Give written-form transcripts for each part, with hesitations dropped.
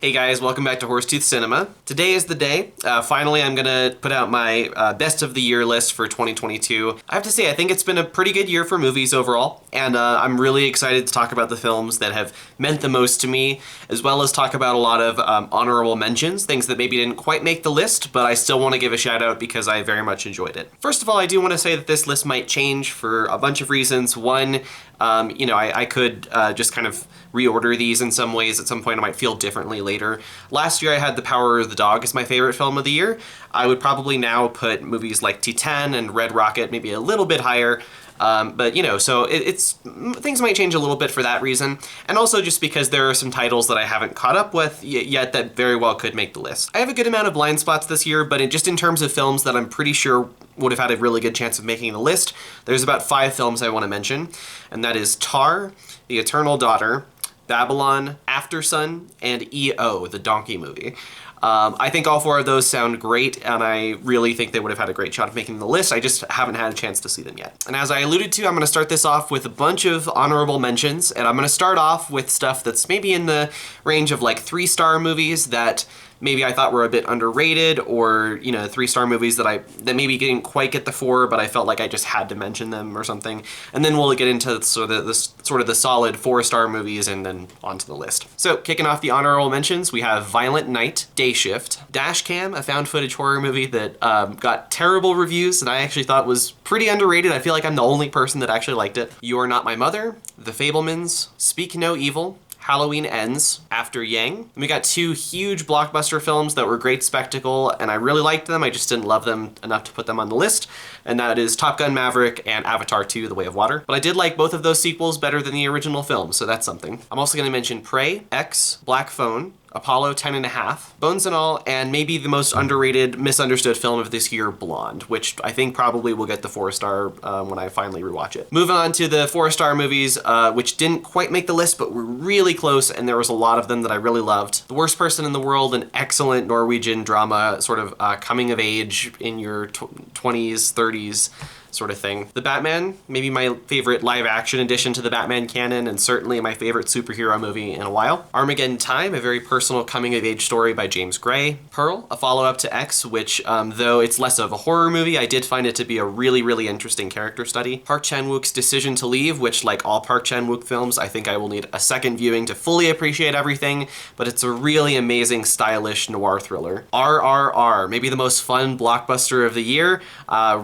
Hey guys, welcome back to Horsetooth Cinema. Today is the day. Finally, I'm gonna put out my best of the year list for 2022. I have to say, I think it's been a pretty good year for movies overall, and I'm really excited to talk about the films that have meant the most to me, as well as talk about a lot of honorable mentions, things that maybe didn't quite make the list, but I still want to give a shout out because I very much enjoyed it. First of all, I do want to say that this list might change for a bunch of reasons. One, I could just kind of reorder these in some ways. At some point I might feel differently later. Last year I had The Power of the Dog as my favorite film of the year. I would probably now put movies like Titane and Red Rocket maybe a little bit higher. So things might change a little bit for that reason, and also just because there are some titles that I haven't caught up with yet that very well could make the list. I have a good amount of blind spots this year, but just in terms of films that I'm pretty sure would have had a really good chance of making the list, there's about 5 films I want to mention, and that is Tar, The Eternal Daughter, Babylon, Aftersun, and E.O., the Donkey movie. I think all 4 of those sound great, and I really think they would have had a great shot of making the list. I just haven't had a chance to see them yet. And as I alluded to, I'm going to start this off with a bunch of honorable mentions, and I'm going to start off with stuff that's maybe in the range of like 3-star movies that maybe I thought were a bit underrated, or 3-star movies that maybe didn't quite get the 4, but I felt like I just had to mention them or something. And then we'll get into sort of the solid 4-star movies and then onto the list. So kicking off the honorable mentions, we have Violent Night, Day Shift, Dashcam, a found footage horror movie that got terrible reviews and I actually thought was pretty underrated. I feel like I'm the only person that actually liked it. You're Not My Mother, The Fabelmans, Speak No Evil, Halloween Ends, After Yang. And we got 2 huge blockbuster films that were great spectacle, and I really liked them. I just didn't love them enough to put them on the list, and that is Top Gun Maverick and Avatar 2, The Way of Water. But I did like both of those sequels better than the original film, so that's something. I'm also going to mention Prey, X, Black Phone, Apollo 10.5, Bones and All, and maybe the most underrated, misunderstood film of this year, Blonde, which I think probably will get the 4-star when I finally rewatch it. Moving on to the 4-star movies, which didn't quite make the list, but were really close, and there was a lot of them that I really loved. The Worst Person in the World, an excellent Norwegian drama, sort of coming of age in your 20s, 30s, sort of thing. The Batman, maybe my favorite live action addition to the Batman canon, and certainly my favorite superhero movie in a while. Armageddon Time, a very personal coming of age story by James Gray. Pearl, a follow-up to X, which though it's less of a horror movie, I did find it to be a really, really interesting character study. Park Chan-wook's Decision to Leave, which like all Park Chan-wook films, I think I will need a second viewing to fully appreciate everything, but it's a really amazing, stylish noir thriller. RRR, maybe the most fun blockbuster of the year.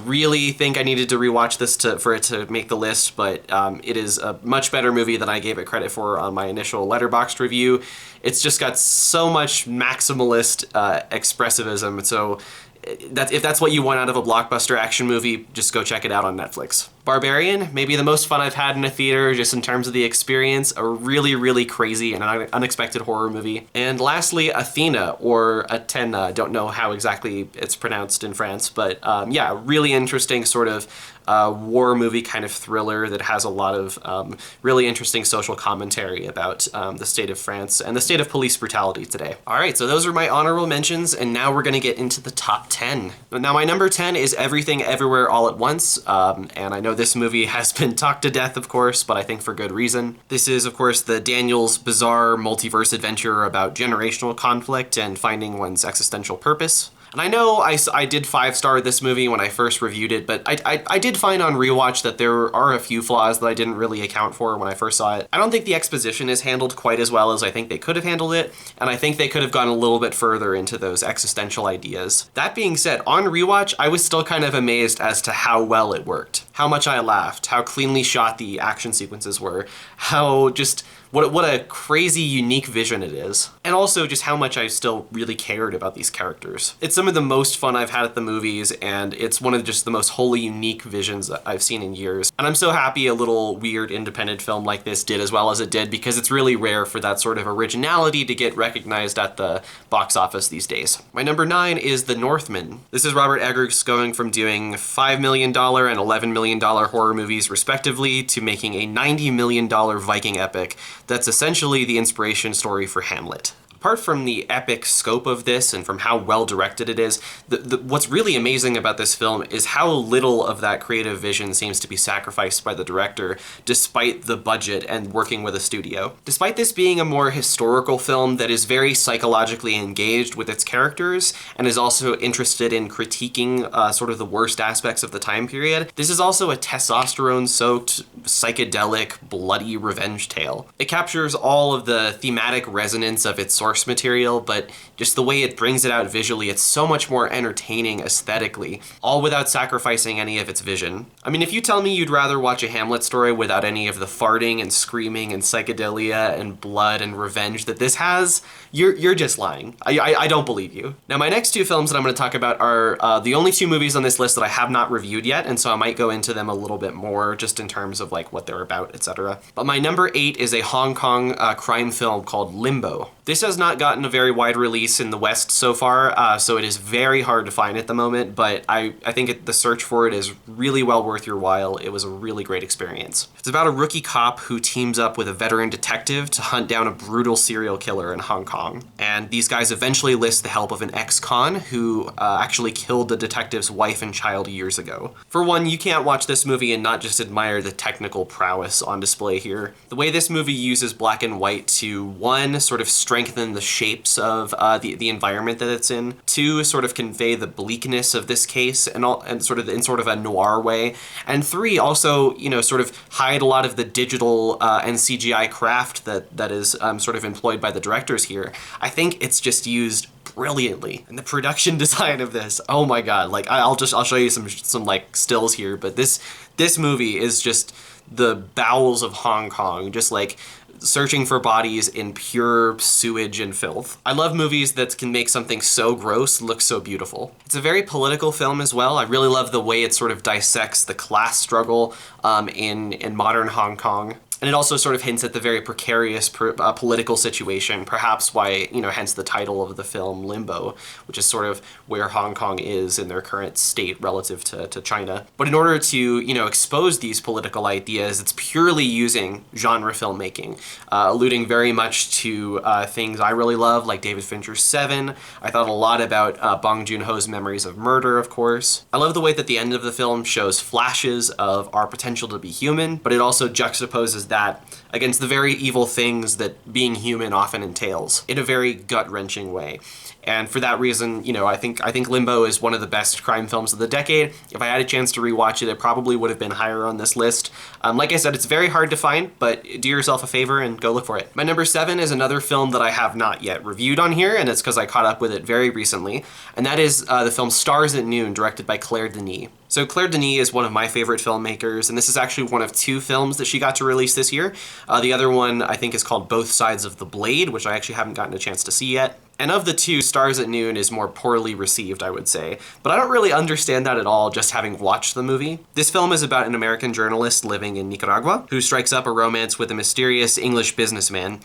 Really think I needed to rewatch this for it to make the list, but it is a much better movie than I gave it credit for on my initial Letterboxd review. It's just got so much maximalist expressivism, so if that's what you want out of a blockbuster action movie, just go check it out on Netflix. Barbarian, maybe the most fun I've had in a theater just in terms of the experience, a really, really crazy and unexpected horror movie. And lastly, Athena, or Athena, don't know how exactly it's pronounced in France, but yeah, really interesting sort of war movie kind of thriller that has a lot of really interesting social commentary about the state of France and the state of police brutality today. All right, so those are my honorable mentions, and now we're gonna get into the top 10. Now my number 10 is Everything Everywhere All at Once, and I know this movie has been talked to death, of course, but I think for good reason. This is, of course, the Daniel's bizarre multiverse adventure about generational conflict and finding one's existential purpose. And I know I did 5-star this movie when I first reviewed it, but I did find on rewatch that there are a few flaws that I didn't really account for when I first saw it. I don't think the exposition is handled quite as well as I think they could have handled it, and I think they could have gone a little bit further into those existential ideas. That being said, on rewatch, I was still kind of amazed as to how well it worked, how much I laughed, how cleanly shot the action sequences were, how just what a crazy, unique vision it is. And also just how much I still really cared about these characters. It's some of the most fun I've had at the movies, and it's one of just the most wholly unique visions that I've seen in years. And I'm so happy a little weird independent film like this did as well as it did, because it's really rare for that sort of originality to get recognized at the box office these days. My number 9 is The Northman. This is Robert Eggers going from doing $5 million and $11 million horror movies respectively to making a $90 million Viking epic that's essentially the inspiration story for Hamlet. Apart from the epic scope of this and from how well directed it is, what's really amazing about this film is how little of that creative vision seems to be sacrificed by the director, despite the budget and working with a studio. Despite this being a more historical film that is very psychologically engaged with its characters and is also interested in critiquing sort of the worst aspects of the time period, this is also a testosterone-soaked, psychedelic, bloody revenge tale. It captures all of the thematic resonance of its source material, but just the way it brings it out visually, it's so much more entertaining aesthetically, all without sacrificing any of its vision. I mean, if you tell me you'd rather watch a Hamlet story without any of the farting and screaming and psychedelia and blood and revenge that this has, you're just lying. I don't believe you. Now, my next two films that I'm going to talk about are the only two movies on this list that I have not reviewed yet, and so I might go into them a little bit more just in terms of like what they're about, etc. But my number 8 is a Hong Kong crime film called Limbo. This has not gotten a very wide release in the West so far, so it is very hard to find at the moment, but I think the search for it is really well worth your while. It was a really great experience. It's about a rookie cop who teams up with a veteran detective to hunt down a brutal serial killer in Hong Kong. And these guys eventually enlist the help of an ex-con who actually killed the detective's wife and child years ago. For one, you can't watch this movie and not just admire the technical prowess on display here. The way this movie uses black and white to, one, sort of strengthen the shapes of the environment that it's in, two, sort of convey the bleakness of this case and sort of in sort of a noir way, and three, also, you know, sort of hide a lot of the digital and CGI craft that is sort of employed by the directors here. I think it's just used brilliantly. And the production design of this, oh my god, like I'll show you some like stills here, but this movie is just the bowels of Hong Kong, just like searching for bodies in pure sewage and filth. I love movies that can make something so gross look so beautiful. It's a very political film as well. I really love the way it sort of dissects the class struggle in modern Hong Kong. And it also sort of hints at the very precarious political situation, perhaps why, you know, hence the title of the film, Limbo, which is sort of where Hong Kong is in their current state relative to China. But in order to, you know, expose these political ideas, it's purely using genre filmmaking, alluding very much to things I really love, like David Fincher's Seven. I thought a lot about Bong Joon-ho's Memories of Murder, of course. I love the way that the end of the film shows flashes of our potential to be human, but it also juxtaposes that against the very evil things that being human often entails in a very gut-wrenching way. And for that reason, you know, I think Limbo is one of the best crime films of the decade. If I had a chance to rewatch it, it probably would have been higher on this list. Like I said, it's very hard to find, but do yourself a favor and go look for it. My number 7 is another film that I have not yet reviewed on here, and it's because I caught up with it very recently, and that is the film Stars at Noon, directed by Claire Denis. So Claire Denis is one of my favorite filmmakers, and this is actually one of 2 films that she got to release this year. The other one, I think, is called Both Sides of the Blade, which I actually haven't gotten a chance to see yet. And of the 2, Stars at Noon is more poorly received, I would say. But I don't really understand that at all, just having watched the movie. This film is about an American journalist living in Nicaragua who strikes up a romance with a mysterious English businessman.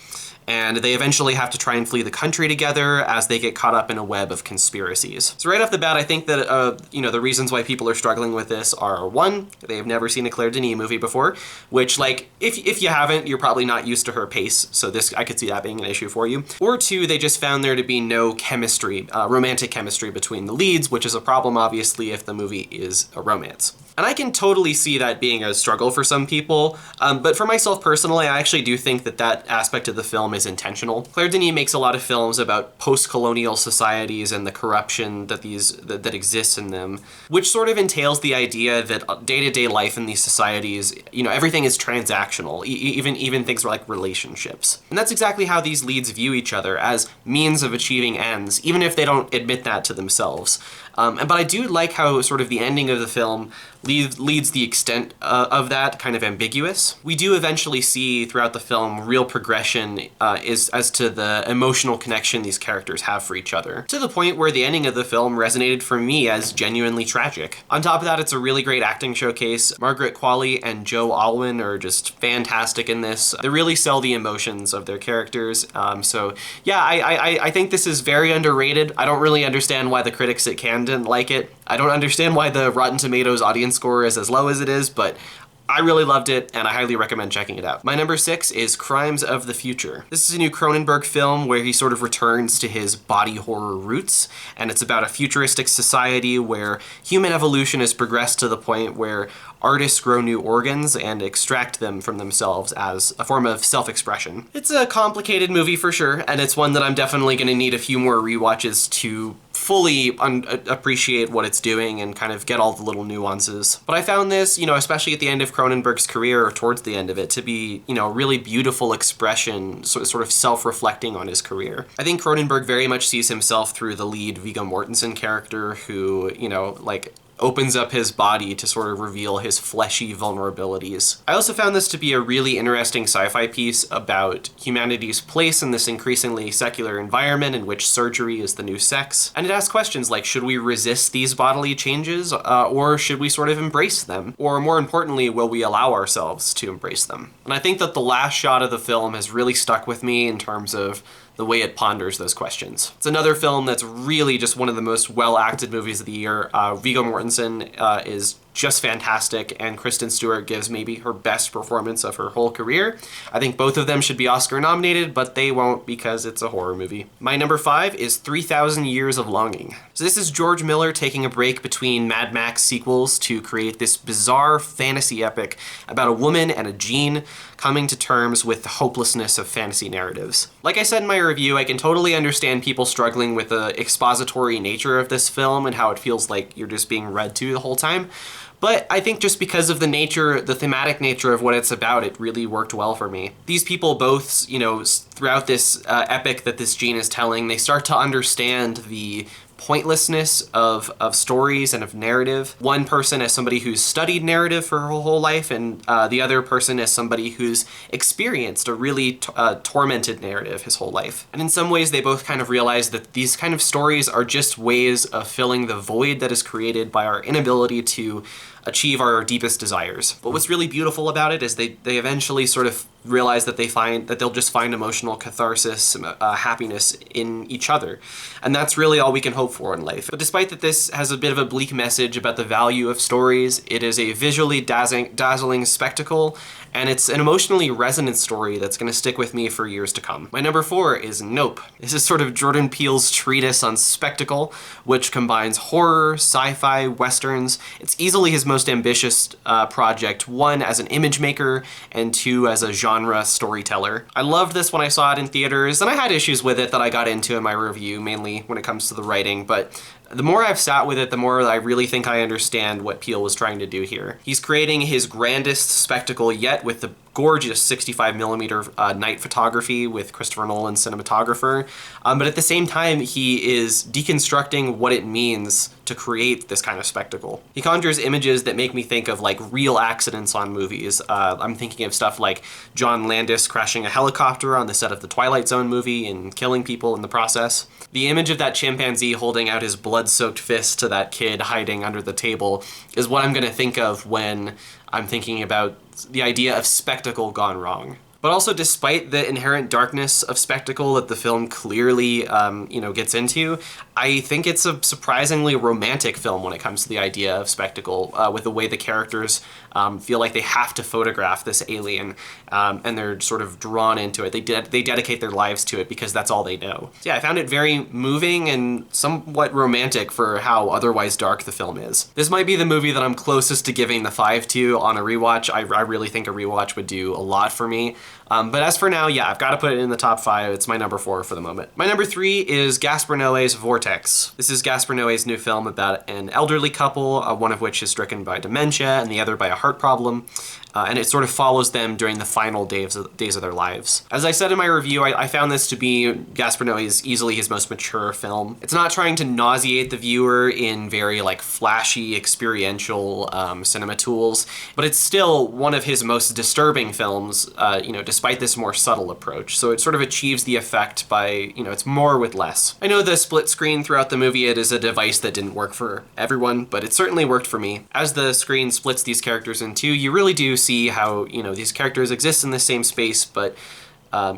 And they eventually have to try and flee the country together as they get caught up in a web of conspiracies. So right off the bat, I think that you know, the reasons why people are struggling with this are, one, they have never seen a Claire Denis movie before, which, like, if you haven't, you're probably not used to her pace, so I could see that being an issue for you. Or 2, they just found there to be no chemistry, romantic chemistry between the leads, which is a problem, obviously, if the movie is a romance. And I can totally see that being a struggle for some people, but for myself personally, I actually do think that aspect of the film is intentional. Claire Denis makes a lot of films about post-colonial societies and the corruption that exists in them, which sort of entails the idea that day-to-day life in these societies, you know, everything is transactional, even things like relationships. And that's exactly how these leads view each other, as means of achieving ends, even if they don't admit that to themselves. But I do like how sort of the ending of the film leads the extent of that kind of ambiguous. We do eventually see throughout the film real progression as to the emotional connection these characters have for each other, to the point where the ending of the film resonated for me as genuinely tragic. On top of that, it's a really great acting showcase. Margaret Qualley and Joe Alwyn are just fantastic in this. They really sell the emotions of their characters. So yeah, I think this is very underrated. I don't really understand why the critics at Cannes didn't like it. I don't understand why the Rotten Tomatoes audience score is as low as it is, but I really loved it, and I highly recommend checking it out. My number 6 is Crimes of the Future. This is a new Cronenberg film where he sort of returns to his body horror roots, and it's about a futuristic society where human evolution has progressed to the point where artists grow new organs and extract them from themselves as a form of self-expression. It's a complicated movie for sure, and it's one that I'm definitely going to need a few more rewatches to fully appreciate what it's doing and kind of get all the little nuances. But I found this, especially at the end of Cronenberg's career or towards the end of it, to be, a really beautiful expression, sort of self-reflecting on his career. I think Cronenberg very much sees himself through the lead Viggo Mortensen character who, opens up his body to sort of reveal his fleshy vulnerabilities. I also found this to be a really interesting sci-fi piece about humanity's place in this increasingly secular environment in which surgery is the new sex. And it asks questions like, should we resist these bodily changes, or should we sort of embrace them? Or more importantly, will we allow ourselves to embrace them? And I think that the last shot of the film has really stuck with me in terms of the way it ponders those questions. It's another film that's really just one of the most well-acted movies of the year. Viggo Mortensen is just fantastic, and Kristen Stewart gives maybe her best performance of her whole career. I think both of them should be Oscar nominated, but they won't because it's a horror movie. My number 5 is 3,000 Years of Longing. So this is George Miller taking a break between Mad Max sequels to create this bizarre fantasy epic about a woman and a gene coming to terms with the hopelessness of fantasy narratives. Like I said in my review, I can totally understand people struggling with the expository nature of this film and how it feels like you're just being read to the whole time. But I think just because of the thematic nature of what it's about, it really worked well for me. These people both, throughout this epic that this gene is telling, they start to understand the pointlessness of stories and of narrative. One person as somebody who's studied narrative for her whole life, and the other person as somebody who's experienced a really tormented narrative his whole life. And in some ways, they both kind of realize that these kind of stories are just ways of filling the void that is created by our inability to achieve our deepest desires. But what's really beautiful about it is they eventually sort of realize that they'll just find emotional catharsis, happiness in each other. And that's really all we can hope for in life. But despite that this has a bit of a bleak message about the value of stories, it is a visually dazzling spectacle, and it's an emotionally resonant story that's going to stick with me for years to come. My number 4 is Nope. This is sort of Jordan Peele's treatise on spectacle, which combines horror, sci-fi, westerns. It's easily his most ambitious project, 1 as an image maker, and 2 as a genre storyteller. I loved this when I saw it in theaters, and I had issues with it that I got into in my review, mainly when it comes to the writing, but the more I've sat with it, the more I really think I understand what Peele was trying to do here. He's creating his grandest spectacle yet with the gorgeous 65mm night photography with Christopher Nolan's cinematographer, but at the same time, he is deconstructing what it means to create this kind of spectacle. He conjures images that make me think of like real accidents on movies. I'm thinking of stuff like John Landis crashing a helicopter on the set of the Twilight Zone movie and killing people in the process. The image of that chimpanzee holding out his blood-soaked fist to that kid hiding under the table is what I'm going to think of when I'm thinking about the idea of spectacle gone wrong. But also, despite the inherent darkness of spectacle that the film clearly, gets into, I think it's a surprisingly romantic film when it comes to the idea of spectacle, with the way the characters feel like they have to photograph this alien, and they're sort of drawn into it. They dedicate their lives to it because that's all they know. So yeah, I found it very moving and somewhat romantic for how otherwise dark the film is. This might be the movie that I'm closest to giving the 5 to on a rewatch. I really think a rewatch would do a lot for me. But as for now, yeah, I've got to put it in the top 5. It's my number 4 for the moment. My number 3 is Gaspar Noé's Vortex. This is Gaspar Noé's new film about an elderly couple, one of which is stricken by dementia and the other by a heart problem. And it sort of follows them during the final days of their lives. As I said in my review, I found this to be Gaspar Noé's easily his most mature film. It's not trying to nauseate the viewer in very flashy, experiential cinema tools, but it's still one of his most disturbing films, despite this more subtle approach. So it sort of achieves the effect by, it's more with less. I know the split screen throughout the movie, it is a device that didn't work for everyone, but it certainly worked for me. As the screen splits these characters in two, you really do see how, these characters exist in the same space, but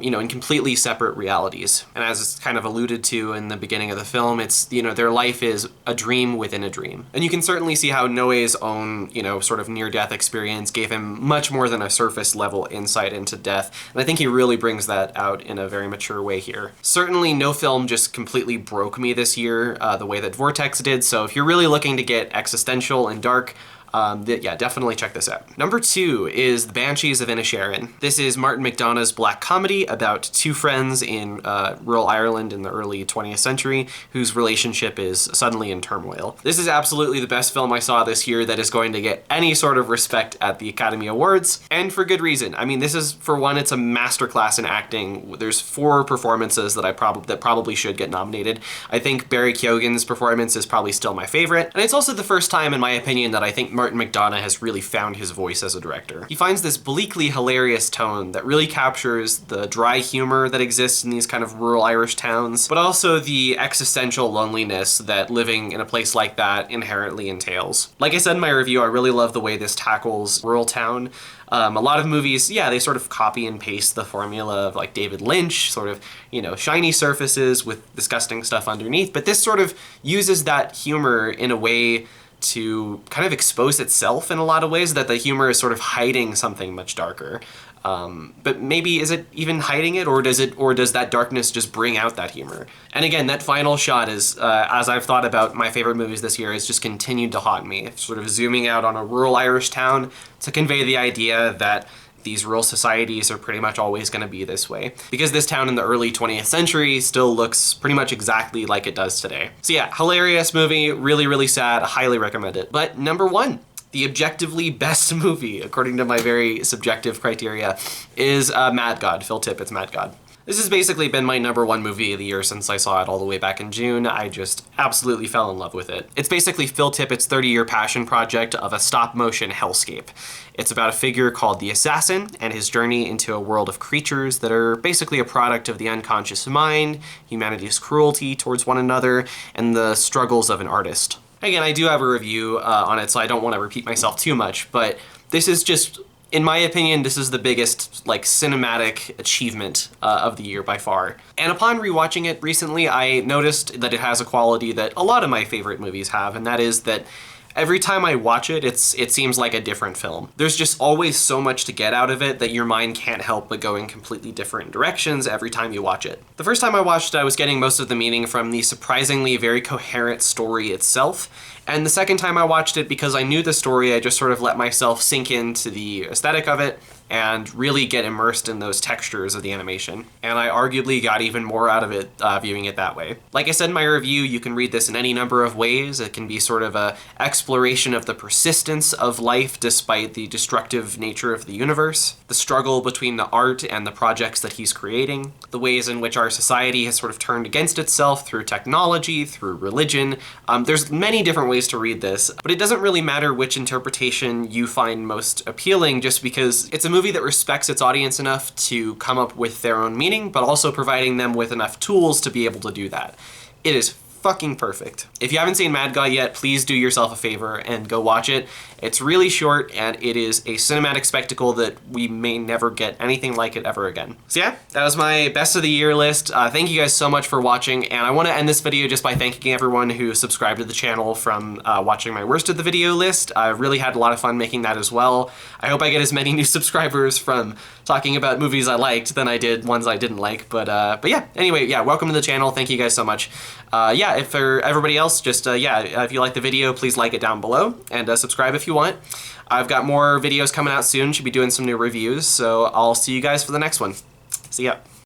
in completely separate realities. And as it's kind of alluded to in the beginning of the film, it's, their life is a dream within a dream. And you can certainly see how Noé's own, sort of near-death experience gave him much more than a surface level insight into death. And I think he really brings that out in a very mature way here. Certainly no film just completely broke me this year the way that Vortex did. So if you're really looking to get existential and dark, yeah, definitely check this out. Number 2 is The Banshees of Inisherin. This is Martin McDonagh's black comedy about two friends in rural Ireland in the early 20th century whose relationship is suddenly in turmoil. This is absolutely the best film I saw this year that is going to get any sort of respect at the Academy Awards, and for good reason. I mean, this is, for one, it's a masterclass in acting. There's 4 performances that probably should get nominated. I think Barry Keoghan's performance is probably still my favorite, and it's also the first time, in my opinion, that I think Martin McDonagh has really found his voice as a director. He finds this bleakly hilarious tone that really captures the dry humor that exists in these kind of rural Irish towns, but also the existential loneliness that living in a place like that inherently entails. Like I said in my review, I really love the way this tackles rural town. A lot of movies, yeah, they sort of copy and paste the formula of like David Lynch, sort of, shiny surfaces with disgusting stuff underneath, but this sort of uses that humor in a way to kind of expose itself in a lot of ways, that the humor is sort of hiding something much darker. But maybe is it even hiding it, or does that darkness just bring out that humor? And again, that final shot is, as I've thought about my favorite movies this year, has just continued to haunt me. Sort of zooming out on a rural Irish town to convey the idea that these rural societies are pretty much always going to be this way, because this town in the early 20th century still looks pretty much exactly like it does today. So yeah, hilarious movie, really, really sad, highly recommend it. But number 1, the objectively best movie, according to my very subjective criteria, is Mad God, Phil Tippett's Mad God. This has basically been my number 1 movie of the year since I saw it all the way back in June. I just absolutely fell in love with it. It's basically Phil Tippett's 30-year passion project of a stop-motion hellscape. It's about a figure called the Assassin and his journey into a world of creatures that are basically a product of the unconscious mind, humanity's cruelty towards one another, and the struggles of an artist. Again, I do have a review on it, so I don't want to repeat myself too much, but this is just, in my opinion, this is the biggest cinematic achievement of the year by far. And upon rewatching it recently, I noticed that it has a quality that a lot of my favorite movies have, and that is that every time I watch it, it seems like a different film. There's just always so much to get out of it that your mind can't help but go in completely different directions every time you watch it. The first time I watched it, I was getting most of the meaning from the surprisingly very coherent story itself. And the second time I watched it, because I knew the story, I just sort of let myself sink into the aesthetic of it and really get immersed in those textures of the animation. And I arguably got even more out of it viewing it that way. Like I said in my review, you can read this in any number of ways. It can be sort of an exploration of the persistence of life despite the destructive nature of the universe, the struggle between the art and the projects that he's creating, the ways in which our society has sort of turned against itself through technology, through religion. There's many different ways to read this, but it doesn't really matter which interpretation you find most appealing, just because it's a movie that respects its audience enough to come up with their own meaning, but also providing them with enough tools to be able to do that. It is fucking perfect. If you haven't seen Mad God yet, please do yourself a favor and go watch it. It's really short, and it is a cinematic spectacle that we may never get anything like it ever again. So yeah, that was my best of the year list. Thank you guys so much for watching, and I want to end this video just by thanking everyone who subscribed to the channel from watching my worst of the video list. I really had a lot of fun making that as well. I hope I get as many new subscribers from talking about movies I liked than I did ones I didn't like, but yeah, anyway, yeah, welcome to the channel. Thank you guys so much. Yeah, if for everybody else, just if you like the video, please like it down below, and subscribe if you want. I've got more videos coming out soon, should be doing some new reviews, so I'll see you guys for the next one. See ya.